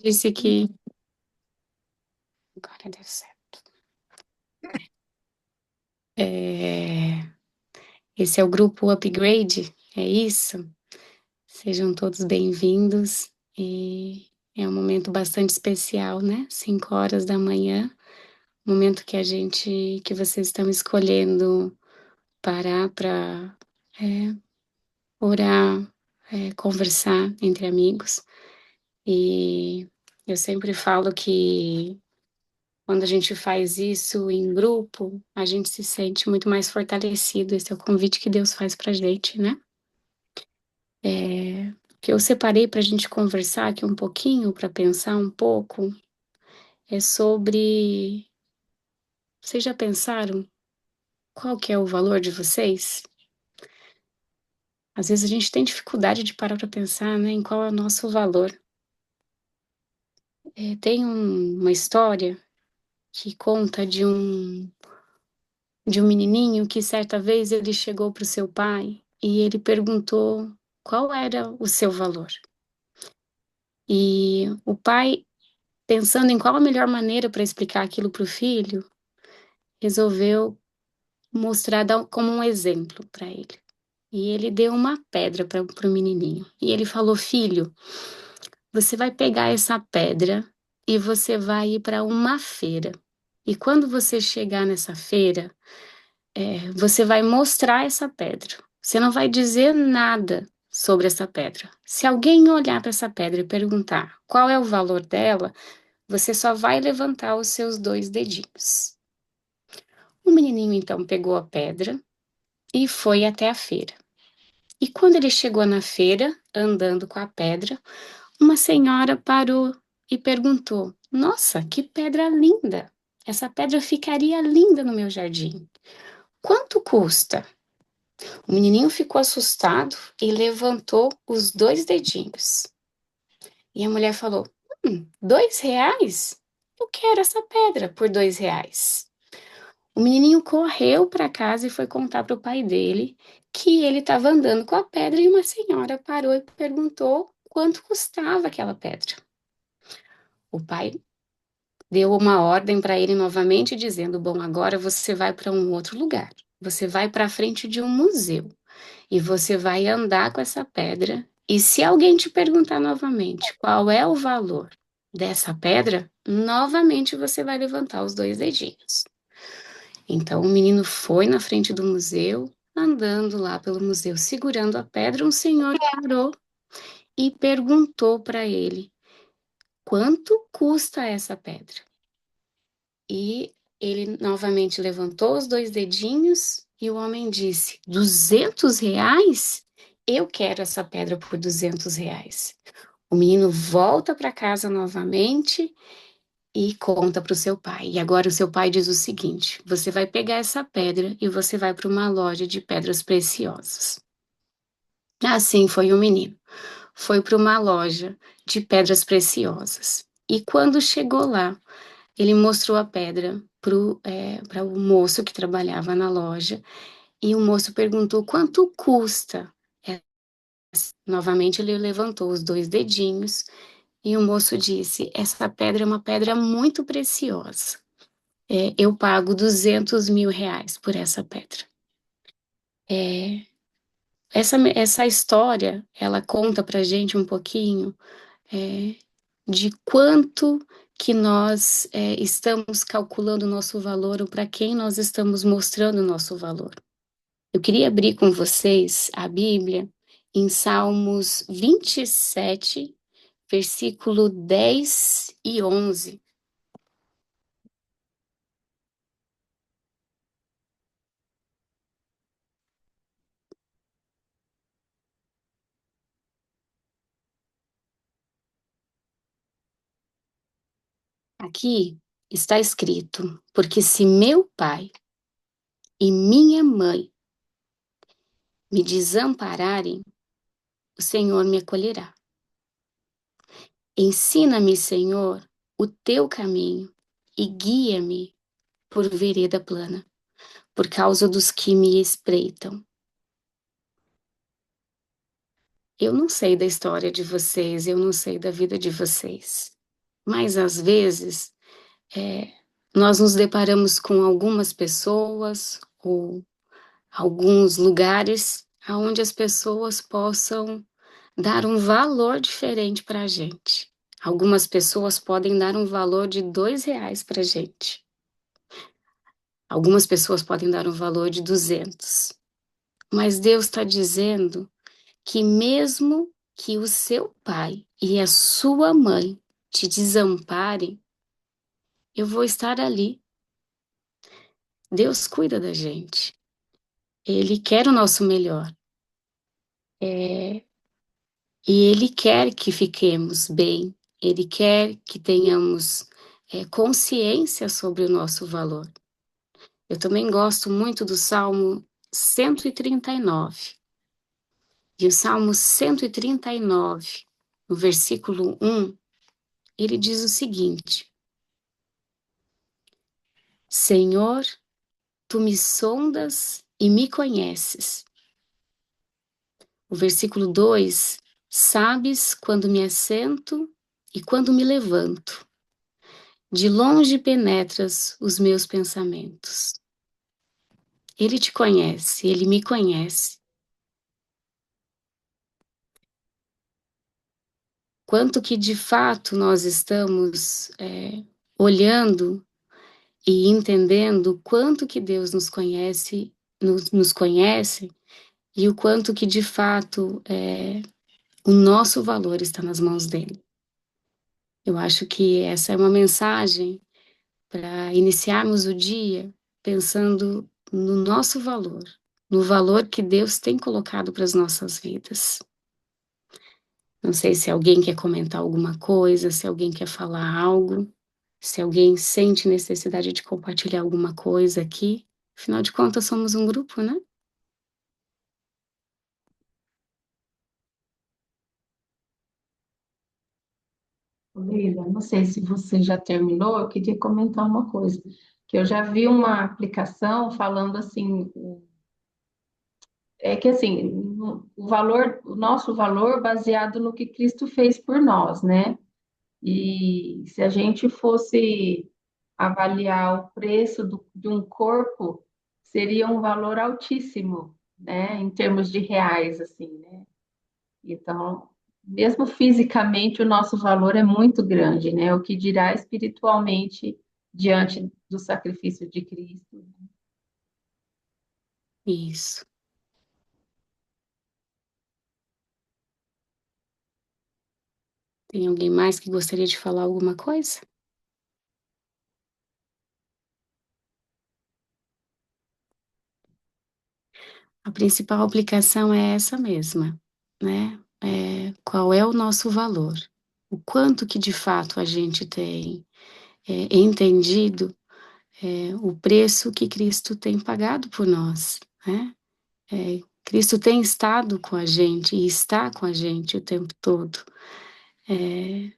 Disse que agora deu certo. É, esse é o grupo Upgrade, é isso? Sejam todos bem-vindos e é um momento bastante especial, né? 5 horas da manhã, momento que vocês estão escolhendo parar para orar, conversar entre amigos. E eu sempre falo que quando a gente faz isso em grupo, a gente se sente muito mais fortalecido. Esse é o convite que Deus faz pra gente, né? Que eu separei para a gente conversar aqui um pouquinho, para pensar um pouco, é sobre. Vocês já pensaram qual que é o valor de vocês? Às vezes a gente tem dificuldade de parar para pensar, né, em qual é o nosso valor. Tem uma história que conta de um menininho que certa vez ele chegou para o seu pai e ele perguntou qual era o seu valor. E o pai, pensando em qual a melhor maneira para explicar aquilo para o filho, resolveu mostrar como um exemplo para ele. E ele deu uma pedra para o menininho. E ele falou: Filho, você vai pegar essa pedra e você vai ir para uma feira. E quando você chegar nessa feira, você vai mostrar essa pedra. Você não vai dizer nada sobre essa pedra. Se alguém olhar para essa pedra e perguntar qual é o valor dela, você só vai levantar os seus dois dedinhos. O menininho então pegou a pedra e foi até a feira. E quando ele chegou na feira, andando com a pedra, uma senhora parou e perguntou: Nossa, que pedra linda! Essa pedra ficaria linda no meu jardim. Quanto custa? O menininho ficou assustado e levantou os dois dedinhos. E a mulher falou: R$ 2? Eu quero essa pedra por R$ 2. O menininho correu para casa e foi contar para o pai dele que ele estava andando com a pedra e uma senhora parou e perguntou quanto custava aquela pedra. O pai deu uma ordem para ele novamente, dizendo: Bom, agora você vai para um outro lugar. Você vai para a frente de um museu e você vai andar com essa pedra. E se alguém te perguntar novamente qual é o valor dessa pedra, novamente você vai levantar os dois dedinhos. Então o menino foi na frente do museu, andando lá pelo museu, segurando a pedra. Um senhor parou e perguntou para ele: Quanto custa essa pedra? E ele novamente levantou os dois dedinhos e o homem disse: R$ 200? Eu quero essa pedra por R$ 200. O menino volta para casa novamente e conta para o seu pai. E agora o seu pai diz o seguinte: você vai pegar essa pedra e você vai para uma loja de pedras preciosas. Assim foi o menino. Foi para uma loja de pedras preciosas. E quando chegou lá, ele mostrou a pedra para o moço que trabalhava na loja. E o moço perguntou quanto custa. Novamente ele levantou os dois dedinhos e o moço disse: Essa pedra é uma pedra muito preciosa. Eu pago R$ 200.000 por essa pedra. É, essa história, ela conta pra gente um pouquinho de quanto que nós estamos calculando o nosso valor ou para quem nós estamos mostrando o nosso valor. Eu queria abrir com vocês a Bíblia em Salmos 27, versículo 10 e 11. Aqui está escrito: Porque se meu pai e minha mãe me desampararem, o Senhor me acolherá. Ensina-me, Senhor, o teu caminho e guia-me por vereda plana, por causa dos que me espreitam. Eu não sei da história de vocês, eu não sei da vida de vocês, Mas às vezes nós nos deparamos com algumas pessoas ou alguns lugares onde as pessoas possam dar um valor diferente para a gente. Algumas pessoas podem dar um valor de R$ 2 para a gente. Algumas pessoas podem dar um valor de 200. Mas Deus está dizendo que mesmo que o seu pai e a sua mãe te desamparem, eu vou estar ali. Deus cuida da gente. Ele quer o nosso melhor. E Ele quer que fiquemos bem. Ele quer que tenhamos consciência sobre o nosso valor. Eu também gosto muito do Salmo 139. E o Salmo 139, no versículo 1, ele diz o seguinte: Senhor, tu me sondas e me conheces. O versículo 2, sabes quando me assento e quando me levanto. De longe penetras os meus pensamentos. Ele te conhece, ele me conhece. Quanto que de fato nós estamos olhando e entendendo quanto que Deus nos conhece, nos conhece e o quanto que de fato o nosso valor está nas mãos dele. Eu acho que essa é uma mensagem para iniciarmos o dia pensando no nosso valor, no valor que Deus tem colocado para as nossas vidas. Não sei se alguém quer comentar alguma coisa, se alguém quer falar algo, se alguém sente necessidade de compartilhar alguma coisa aqui. Afinal de contas, somos um grupo, né? Leila, não sei se você já terminou, eu queria comentar uma coisa, que eu já vi uma aplicação falando assim, é que assim, o valor, o nosso valor baseado no que Cristo fez por nós, né? E se a gente fosse avaliar o preço de um corpo, seria um valor altíssimo, né? Em termos de reais, assim, né? Então, mesmo fisicamente, o nosso valor é muito grande, né? O que dirá espiritualmente diante do sacrifício de Cristo. Isso. Tem alguém mais que gostaria de falar alguma coisa? A principal aplicação é essa mesma, né? Qual é o nosso valor? O quanto que de fato a gente tem entendido o preço que Cristo tem pagado por nós, né? Cristo tem estado com a gente e está com a gente o tempo todo. E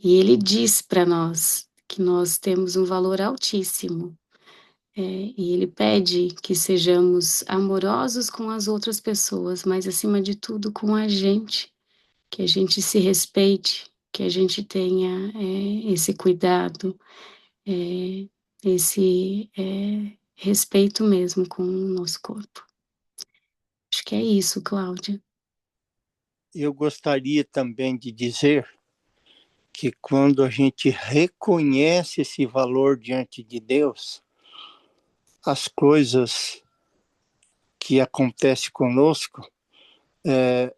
Ele diz para nós que nós temos um valor altíssimo. E Ele pede que sejamos amorosos com as outras pessoas, mas acima de tudo com a gente, que a gente se respeite, que a gente tenha esse cuidado, é, esse respeito mesmo com o nosso corpo. Acho que é isso, Cláudia. Eu gostaria também de dizer que quando a gente reconhece esse valor diante de Deus, as coisas que acontecem conosco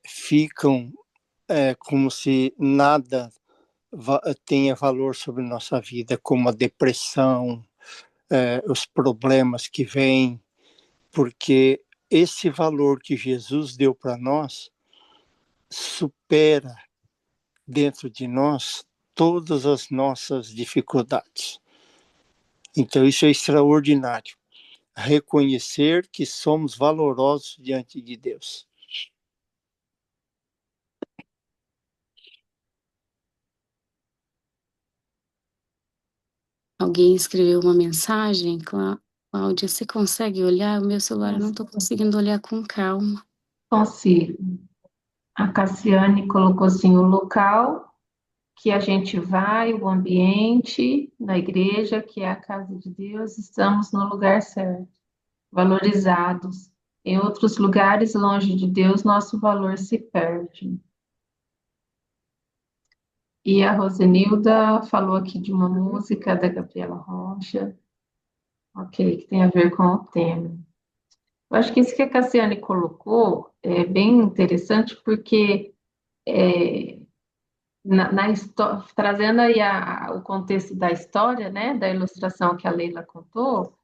ficam como se nada tenha valor sobre nossa vida, como a depressão, os problemas que vêm, porque esse valor que Jesus deu para nós supera dentro de nós todas as nossas dificuldades. Então, isso é extraordinário. Reconhecer que somos valorosos diante de Deus. Alguém escreveu uma mensagem, Cláudia, você consegue olhar? O meu celular eu não estou conseguindo olhar com calma. Consigo. A Cassiane colocou assim, o local que a gente vai, o ambiente na igreja, que é a casa de Deus, estamos no lugar certo, valorizados. Em outros lugares, longe de Deus, nosso valor se perde. E a Rosenilda falou aqui de uma música da Gabriela Rocha, ok, que tem a ver com o tema. Eu acho que isso que a Cassiane colocou é bem interessante, porque trazendo aí o contexto da história, né, da ilustração que a Leila contou,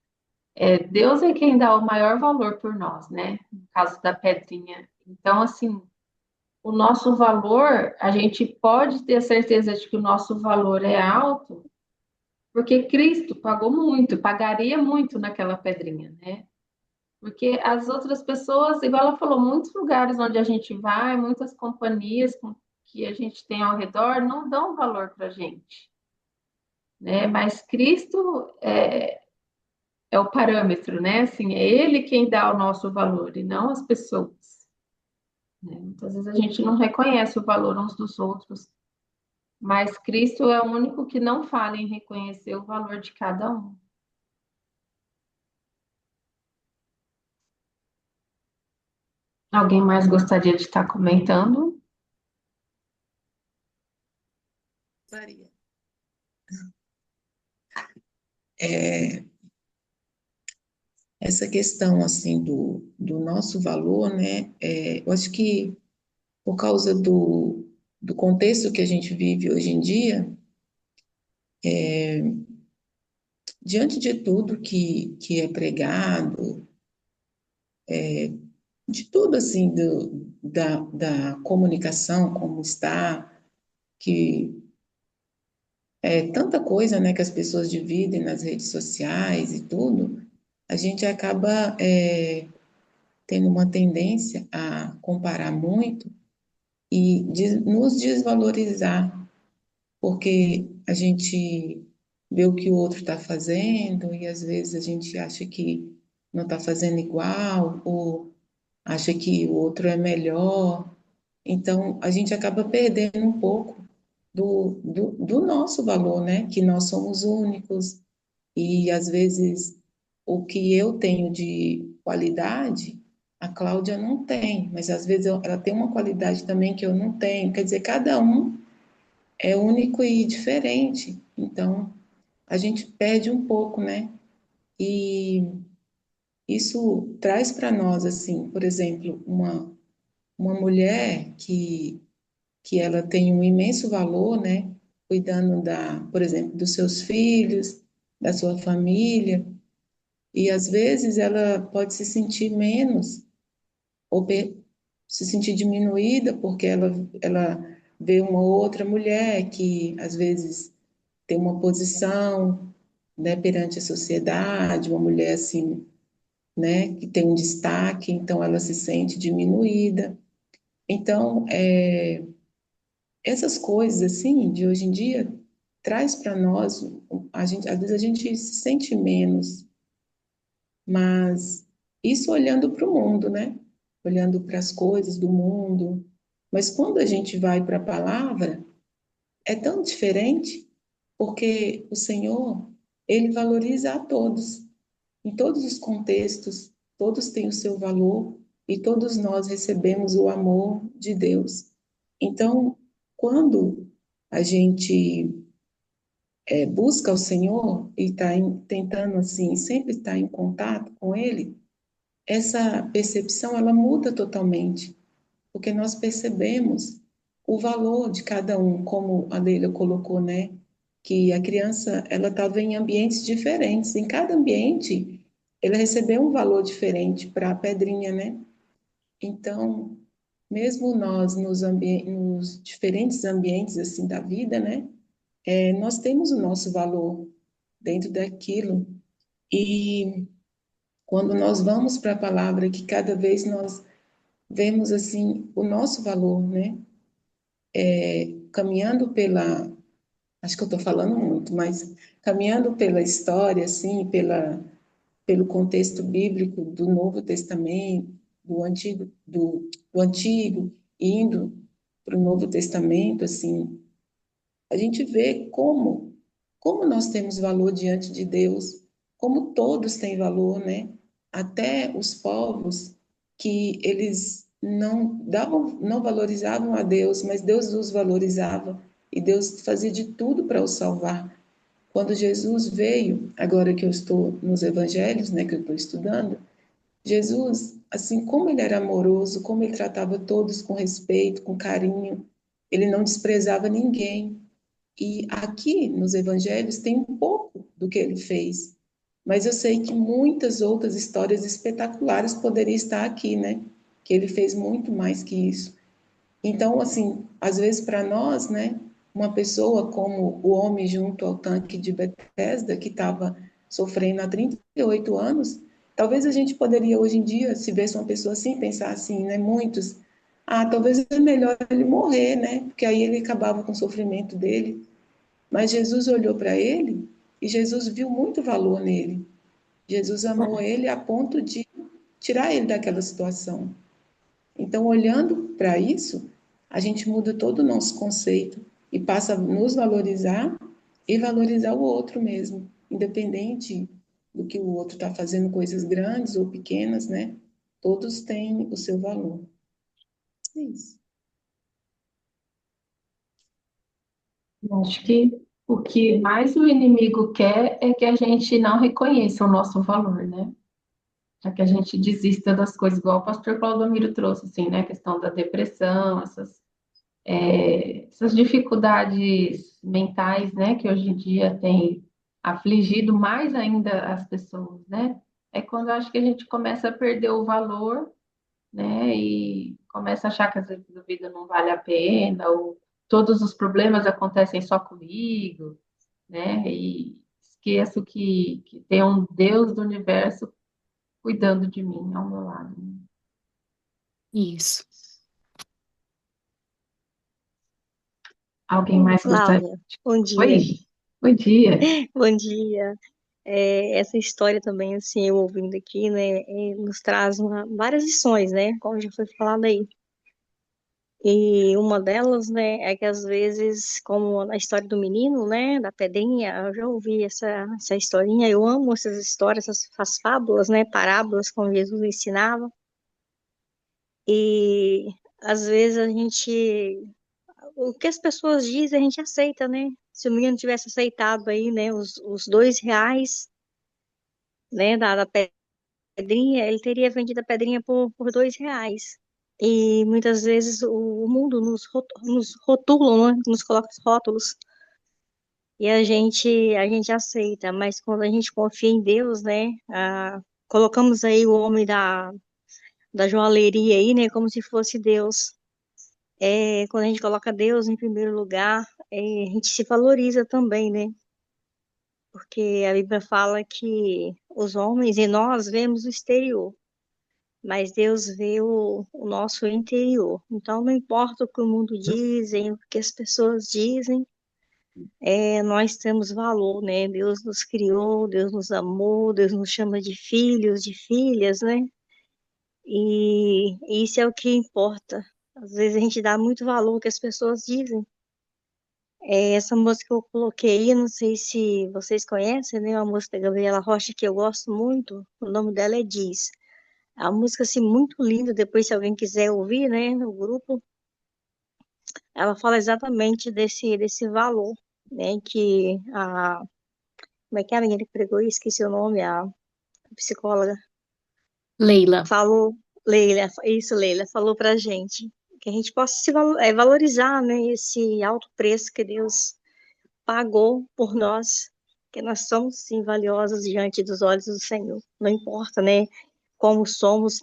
Deus é quem dá o maior valor por nós, né? No caso da pedrinha. Então, assim, o nosso valor, a gente pode ter certeza de que o nosso valor é alto, porque Cristo pagou muito, pagaria muito naquela pedrinha, né? Porque as outras pessoas, igual ela falou, muitos lugares onde a gente vai, muitas companhias que a gente tem ao redor não dão valor para a gente, né? Mas Cristo é o parâmetro, né? Assim, é Ele quem dá o nosso valor e não as pessoas, né? Muitas vezes a gente não reconhece o valor uns dos outros, mas Cristo é o único que não falha em reconhecer o valor de cada um. Alguém mais gostaria de estar comentando? Maria. É, essa questão assim do nosso valor, né? Eu acho que por causa do contexto que a gente vive hoje em dia, diante de tudo que é pregado, de tudo assim da comunicação como está, que é tanta coisa, né, que as pessoas dividem nas redes sociais e tudo, a gente acaba tendo uma tendência a comparar muito e nos desvalorizar, porque a gente vê o que o outro está fazendo e às vezes a gente acha que não está fazendo igual ou acha que o outro é melhor. Então, a gente acaba perdendo um pouco do nosso valor, né? Que nós somos únicos e às vezes o que eu tenho de qualidade, a Cláudia não tem, mas às vezes ela tem uma qualidade também que eu não tenho. Quer dizer, cada um é único e diferente. Então, a gente perde um pouco, né? E isso traz para nós, assim, por exemplo, uma mulher que ela tem um imenso valor, né? Cuidando por exemplo, dos seus filhos, da sua família, e às vezes ela pode se sentir menos ou se sentir diminuída porque ela vê uma outra mulher que às vezes tem uma posição, né, perante a sociedade, uma mulher assim, né, que tem um destaque, então ela se sente diminuída. Então, essas coisas assim de hoje em dia traz para nós, a gente, às vezes a gente se sente menos, mas isso olhando para o mundo, né? Olhando para as coisas do mundo. Mas quando a gente vai para a palavra, é tão diferente, porque o Senhor, ele valoriza a todos, em todos os contextos, todos têm o seu valor e todos nós recebemos o amor de Deus. Então, quando a gente busca o Senhor e está tentando assim, sempre estar em contato com Ele, essa percepção ela muda totalmente, porque nós percebemos o valor de cada um, como a Leila colocou, né? Que a criança ela estava em ambientes diferentes, em cada ambiente ela recebeu um valor diferente para a pedrinha, né? Então, mesmo nós nos diferentes ambientes assim da vida, né? Nós temos o nosso valor dentro daquilo e quando nós vamos para a palavra que cada vez nós vemos assim o nosso valor, né? Caminhando acho que eu estou falando muito, mas caminhando pela história, assim, pelo contexto bíblico do Novo Testamento, do Antigo, indo para o Novo Testamento, assim, a gente vê como nós temos valor diante de Deus, como todos têm valor, né? Até os povos que eles não valorizavam a Deus, mas Deus os valorizava e Deus fazia de tudo para os salvar. Quando Jesus veio, agora que eu estou nos evangelhos, né, que eu estou estudando, Jesus, assim como ele era amoroso, como ele tratava todos com respeito, com carinho, ele não desprezava ninguém. E aqui nos evangelhos tem um pouco do que ele fez, mas eu sei que muitas outras histórias espetaculares poderiam estar aqui, né? Que ele fez muito mais que isso. Então, assim, às vezes para nós, né, uma pessoa como o homem junto ao tanque de Bethesda, que estava sofrendo há 38 anos, talvez a gente poderia hoje em dia, se vesse uma pessoa assim, pensar assim, né, muitos, talvez é melhor ele morrer, né, porque aí ele acabava com o sofrimento dele. Mas Jesus olhou para ele e Jesus viu muito valor nele. Jesus amou ele a ponto de tirar ele daquela situação. Então, olhando para isso, a gente muda todo o nosso conceito e passa a nos valorizar e valorizar o outro mesmo, independente do que o outro está fazendo, coisas grandes ou pequenas, né? Todos têm o seu valor. É isso. Acho que o que mais o inimigo quer é que a gente não reconheça o nosso valor, né? É que a gente desista das coisas, igual o pastor Claudomiro trouxe, assim, né? A questão da depressão, essas dificuldades mentais, né? Que hoje em dia tem afligido mais ainda as pessoas, né? É quando eu acho que a gente começa a perder o valor, né? E começa a achar que às vezes a vida não vale a pena, ou todos os problemas acontecem só comigo, né? E esqueço que tem um Deus do universo cuidando de mim ao meu lado. Isso. Alguém mais gostaria? Flávia, bom dia. Oi, bom dia. Bom dia. Essa história também, assim, eu ouvindo aqui, né, nos traz várias lições, né, como já foi falado aí. E uma delas, né, é que às vezes, como na história do menino, né, da pedrinha, eu já ouvi essa historinha, eu amo essas histórias, essas fábulas, né, parábolas, como Jesus ensinava. E às vezes o que as pessoas dizem, a gente aceita, né? Se o menino tivesse aceitado aí, né, os R$ 2, né, da pedrinha, ele teria vendido a pedrinha por R$ 2. E muitas vezes o mundo nos rotula, né, nos coloca os rótulos, e a gente aceita, mas quando a gente confia em Deus, né, colocamos aí o homem da joalheria aí, né, como se fosse Deus. Quando a gente coloca Deus em primeiro lugar, a gente se valoriza também, né? Porque a Bíblia fala que os homens e nós vemos o exterior, mas Deus vê o nosso interior. Então, não importa o que o mundo dizem, o que as pessoas dizem, nós temos valor, né? Deus nos criou, Deus nos amou, Deus nos chama de filhos, de filhas, né? E isso é o que importa. Às vezes a gente dá muito valor ao que as pessoas dizem. Essa música que eu coloquei, não sei se vocês conhecem, né? Uma música da Gabriela Rocha que eu gosto muito. O nome dela é Diz. É uma música assim muito linda. Depois, se alguém quiser ouvir, né, no grupo, ela fala exatamente desse valor, né? Que como é que é a menina que pregou isso? Esqueci o nome, a psicóloga Leila, falou, Leila, isso, Leila, falou pra gente. Que a gente possa valorizar, né? Esse alto preço que Deus pagou por nós, que nós somos sim valiosos diante dos olhos do Senhor. Não importa, né, como somos,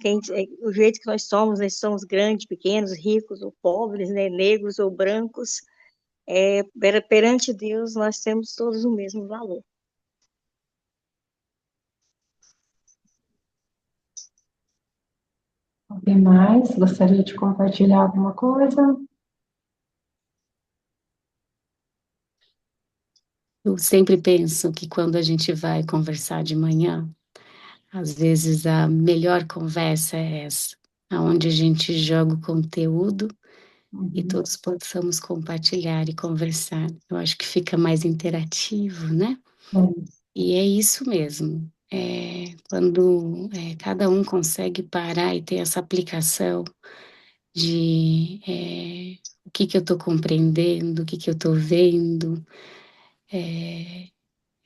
o jeito que nós somos, né, somos grandes, pequenos, ricos ou pobres, né, negros ou brancos, perante Deus nós temos todos o mesmo valor. Alguém mais gostaria de compartilhar alguma coisa? eu sempre penso que quando a gente vai conversar de manhã, às vezes a melhor conversa é essa, aonde a gente joga o conteúdo e todos possamos compartilhar e conversar. Eu acho que fica mais interativo, né? E é isso mesmo. Quando cada um consegue parar e ter essa aplicação de o que eu estou compreendendo, o que eu estou vendo,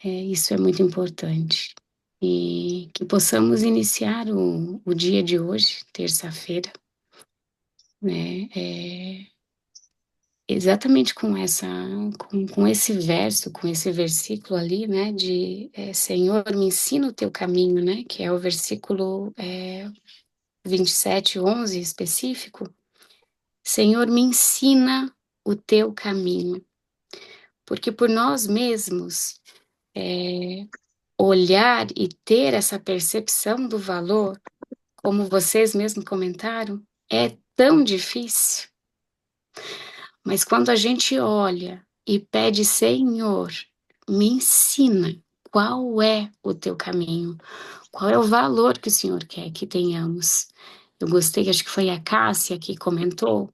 isso é muito importante. E que possamos iniciar o dia de hoje, terça-feira, né? Exatamente com esse verso, com esse versículo ali, né? De Senhor, me ensina o teu caminho, né? Que é o versículo 27:11 específico. Senhor, me ensina o teu caminho. Porque por nós mesmos, olhar e ter essa percepção do valor, como vocês mesmos comentaram, é tão difícil. Mas quando a gente olha e pede, Senhor, me ensina qual é o teu caminho, qual é o valor que o Senhor quer que tenhamos. Eu gostei, acho que foi a Cássia que comentou,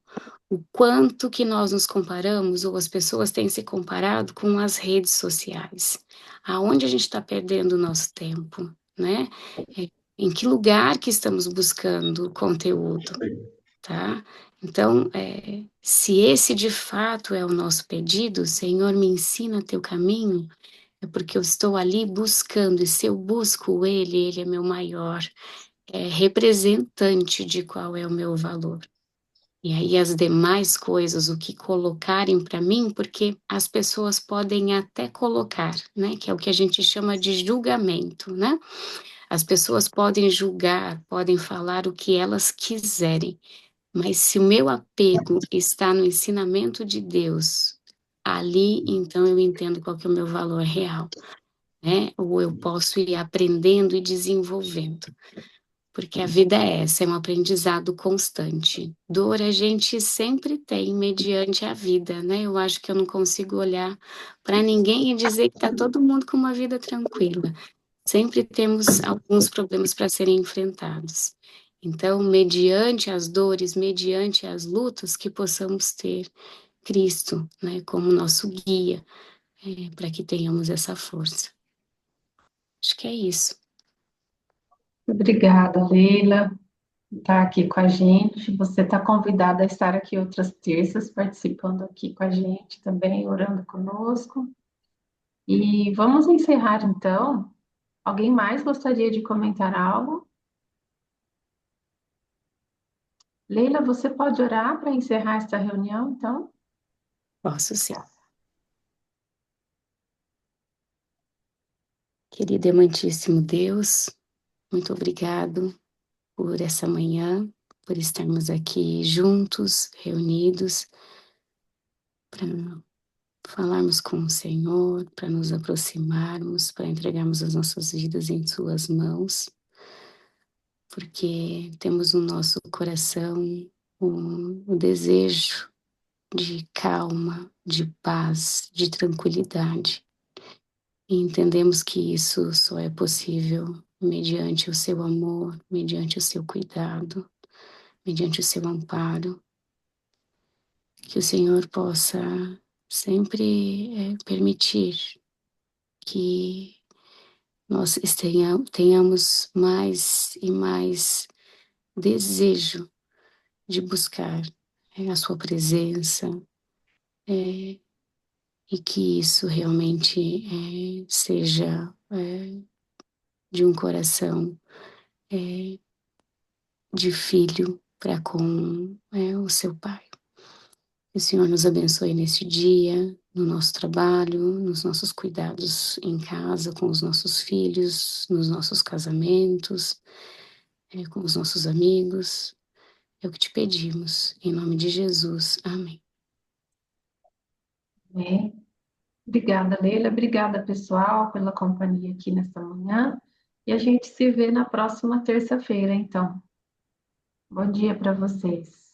o quanto que nós nos comparamos, ou as pessoas têm se comparado com as redes sociais. Aonde a gente está perdendo o nosso tempo, né? Em que lugar que estamos buscando conteúdo, tá? Então, se esse de fato é o nosso pedido, Senhor, me ensina teu caminho, é porque eu estou ali buscando, e se eu busco ele é meu maior representante de qual é o meu valor. E aí as demais coisas, o que colocarem para mim, porque as pessoas podem até colocar, né, que é o que a gente chama de julgamento, né? As pessoas podem julgar, podem falar o que elas quiserem, mas se o meu apego está no ensinamento de Deus, ali então eu entendo qual que é o meu valor real, né? Ou eu posso ir aprendendo e desenvolvendo. Porque a vida é essa, é um aprendizado constante. Dor a gente sempre tem mediante a vida, né? Eu acho que eu não consigo olhar para ninguém e dizer que está todo mundo com uma vida tranquila. Sempre temos alguns problemas para serem enfrentados. Então, mediante as dores, mediante as lutas, que possamos ter Cristo, né, como nosso guia, para que tenhamos essa força. Acho que é isso. Obrigada, Leila, por estar aqui com a gente. Você está convidada a estar aqui outras terças, participando aqui com a gente também, orando conosco. E vamos encerrar então. Alguém mais gostaria de comentar algo? Leila, você pode orar para encerrar esta reunião, então? Posso sim. Querido e amantíssimo Deus, muito obrigado por essa manhã, por estarmos aqui juntos, reunidos, para falarmos com o Senhor, para nos aproximarmos, para entregarmos as nossas vidas em Suas mãos, porque temos no nosso coração o desejo de calma, de paz, de tranquilidade. E entendemos que isso só é possível mediante o seu amor, mediante o seu cuidado, mediante o seu amparo. Que o Senhor possa sempre permitir que nós tenhamos mais e mais desejo de buscar a sua presença, e que isso realmente seja de um coração de filho para com o seu Pai. Que o Senhor nos abençoe neste dia, no nosso trabalho, nos nossos cuidados em casa, com os nossos filhos, nos nossos casamentos, com os nossos amigos. É o que te pedimos, em nome de Jesus. Amém. Amém. Obrigada, Leila. Obrigada, pessoal, pela companhia aqui nesta manhã. E a gente se vê na próxima terça-feira, então. Bom dia para vocês.